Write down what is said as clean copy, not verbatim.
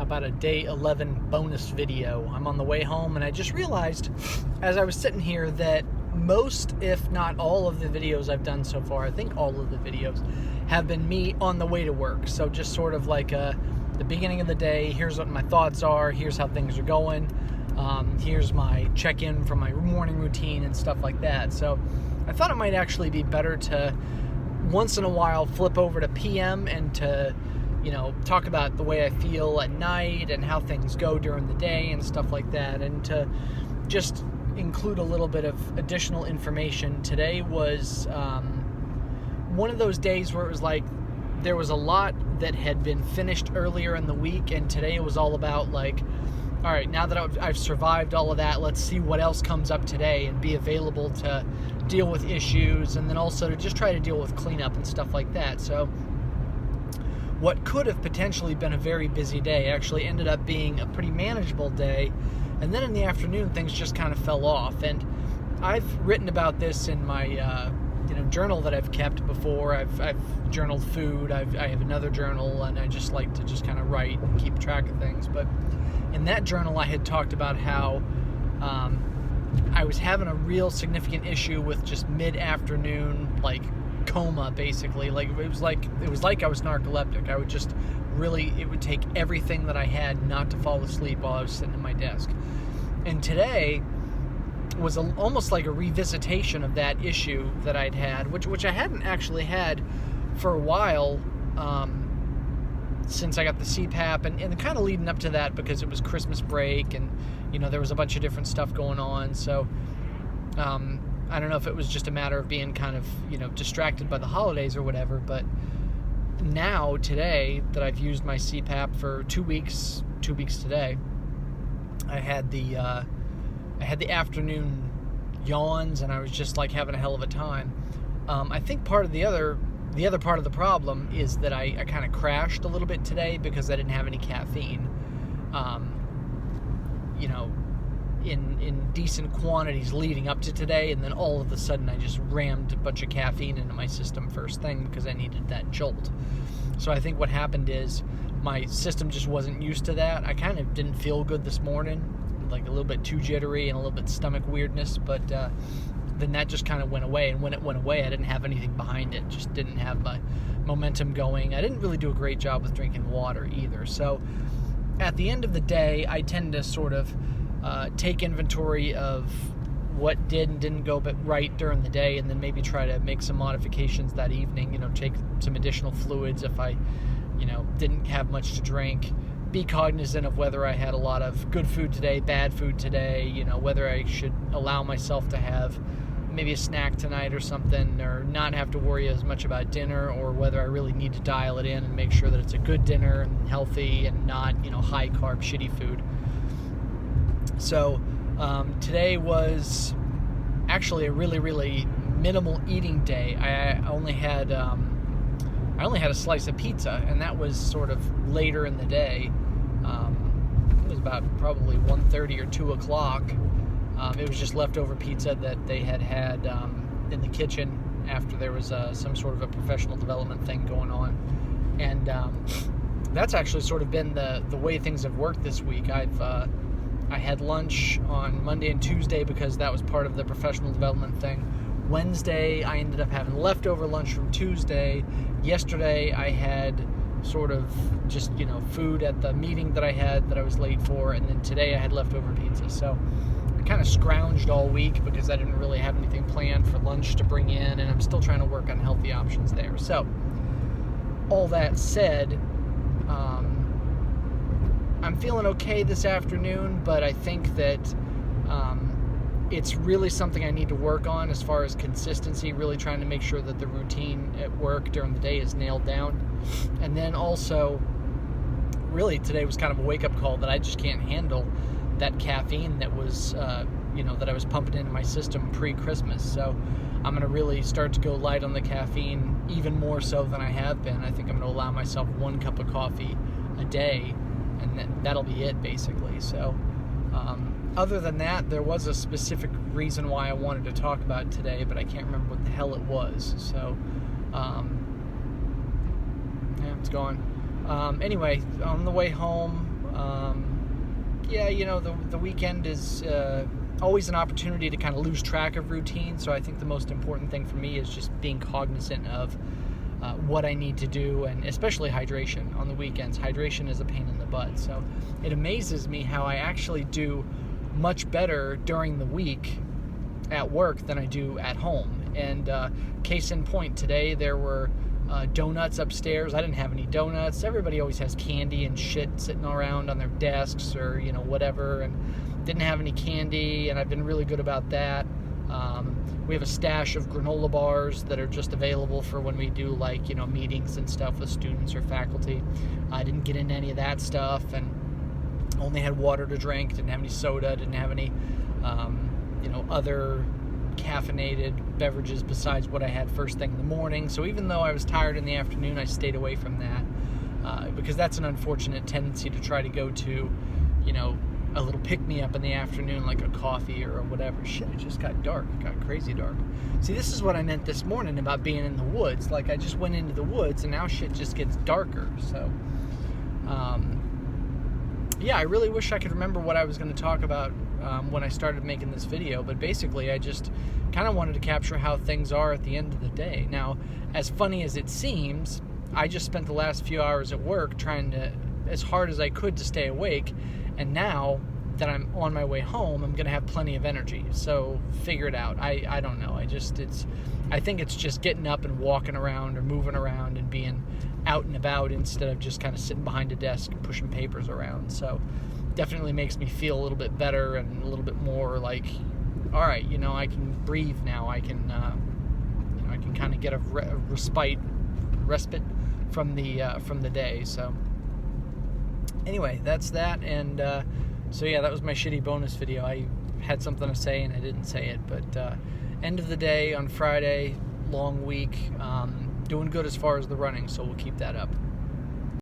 How about a day 11 bonus video? I'm on the way home and I just realized as I was sitting here that most, if not all of the videos I've done so far, I think all of the videos, have been me on the way to work. So just sort of like the beginning of the day, here's what my thoughts are, here's how things are going, here's my check-in from my morning routine and stuff like that. So I thought it might actually be better to once in a while flip over to PM and to talk about the way I feel at night and how things go during the day and stuff like that, and to just include a little bit of additional information. Today was one of those days where it was like there was a lot that had been finished earlier in the week, and today it was all about like, all right, now that I've survived all of that, let's see what else comes up today and be available to deal with issues, and then also to just try to deal with cleanup and stuff like that. So what could have potentially been a very busy day actually ended up being a pretty manageable day. And then in the afternoon, things just kind of fell off. And I've written about this in my journal that I've kept before. I've journaled food. I have another journal, and I just like to just kind of write and keep track of things. But in that journal, I had talked about how I was having a real significant issue with just mid-afternoon, like, coma, basically. Like it was like I was narcoleptic. I would just really, it would take everything that I had not to fall asleep while I was sitting at my desk. And today was almost like a revisitation of that issue that I'd had, which I hadn't actually had for a while, since I got the CPAP, and kind of leading up to that, because it was Christmas break and there was a bunch of different stuff going on. So I don't know if it was just a matter of being kind of, distracted by the holidays or whatever, but now, today, that I've used my CPAP for 2 weeks today, I had the afternoon yawns, and I was just like having a hell of a time. I think part of the other part of the problem is that I kind of crashed a little bit today because I didn't have any caffeine. In decent quantities leading up to today, and then all of a sudden I just rammed a bunch of caffeine into my system first thing because I needed that jolt. So I think what happened is my system just wasn't used to that. I kind of didn't feel good this morning, like a little bit too jittery and a little bit stomach weirdness, but then that just kind of went away, and when it went away I didn't have anything behind it, just didn't have my momentum going. I didn't really do a great job with drinking water either. So at the end of the day, I tend to sort of take inventory of what did and didn't go right during the day, and then maybe try to make some modifications that evening, take some additional fluids if I, didn't have much to drink. Be cognizant of whether I had a lot of good food today, bad food today, whether I should allow myself to have maybe a snack tonight or something, or not have to worry as much about dinner, or whether I really need to dial it in and make sure that it's a good dinner and healthy and not, high carb, shitty food. So today was actually a really, really minimal eating day. I only had a slice of pizza, and that was sort of later in the day. It was about probably 1:30 or 2 o'clock. It was just leftover pizza that they had in the kitchen after there was some sort of a professional development thing going on. And that's actually sort of been the way things have worked this week. I had lunch on Monday and Tuesday because that was part of the professional development thing. Wednesday, I ended up having leftover lunch from Tuesday. Yesterday, I had sort of just, food at the meeting that I was late for. And then today I had leftover pizza. So I kind of scrounged all week because I didn't really have anything planned for lunch to bring in. And I'm still trying to work on healthy options there. So all that said, I'm feeling okay this afternoon, but I think that it's really something I need to work on as far as consistency, really trying to make sure that the routine at work during the day is nailed down. And then also, really today was kind of a wake-up call that I just can't handle that caffeine that was, that I was pumping into my system pre-Christmas. So I'm going to really start to go light on the caffeine, even more so than I have been. I think I'm going to allow myself 1 cup of coffee a day, and that'll be it, basically. So other than that, there was a specific reason why I wanted to talk about it today, but I can't remember what the hell it was. So it's gone. Anyway, on the way home, Yeah, the weekend is always an opportunity to kind of lose track of routine. So I think the most important thing for me is just being cognizant of what I need to do, and especially hydration on the weekends. Hydration is a pain in the butt. So it amazes me how I actually do much better during the week at work than I do at home. And case in point, today there were donuts upstairs. I didn't have any donuts. Everybody always has candy and shit sitting around on their desks or whatever, and didn't have any candy, and I've been really good about that. We have a stash of granola bars that are just available for when we do meetings and stuff with students or faculty. I didn't get into any of that stuff, and only had water to drink, didn't have any soda, didn't have any other caffeinated beverages besides what I had first thing in the morning. So even though I was tired in the afternoon, I stayed away from that, because that's an unfortunate tendency to try to go to a little pick-me-up in the afternoon, like a coffee or whatever. Shit, it just got dark. It got crazy dark. See, this is what I meant this morning about being in the woods. Like, I just went into the woods, and now shit just gets darker. So yeah, I really wish I could remember what I was going to talk about when I started making this video, but basically I just kind of wanted to capture how things are at the end of the day. Now, as funny as it seems, I just spent the last few hours at work trying to, as hard as I could, to stay awake, and now that I'm on my way home, I'm going to have plenty of energy. So figure it out. I don't know. I think it's just getting up and walking around or moving around and being out and about instead of just kind of sitting behind a desk and pushing papers around. So definitely makes me feel a little bit better and a little bit more like, all right, I can breathe now. I can kind of get a respite from the day. So anyway, that's that. And so yeah, that was my shitty bonus video. I had something to say and I didn't say it, but end of the day on Friday, long week, doing good as far as the running, so we'll keep that up.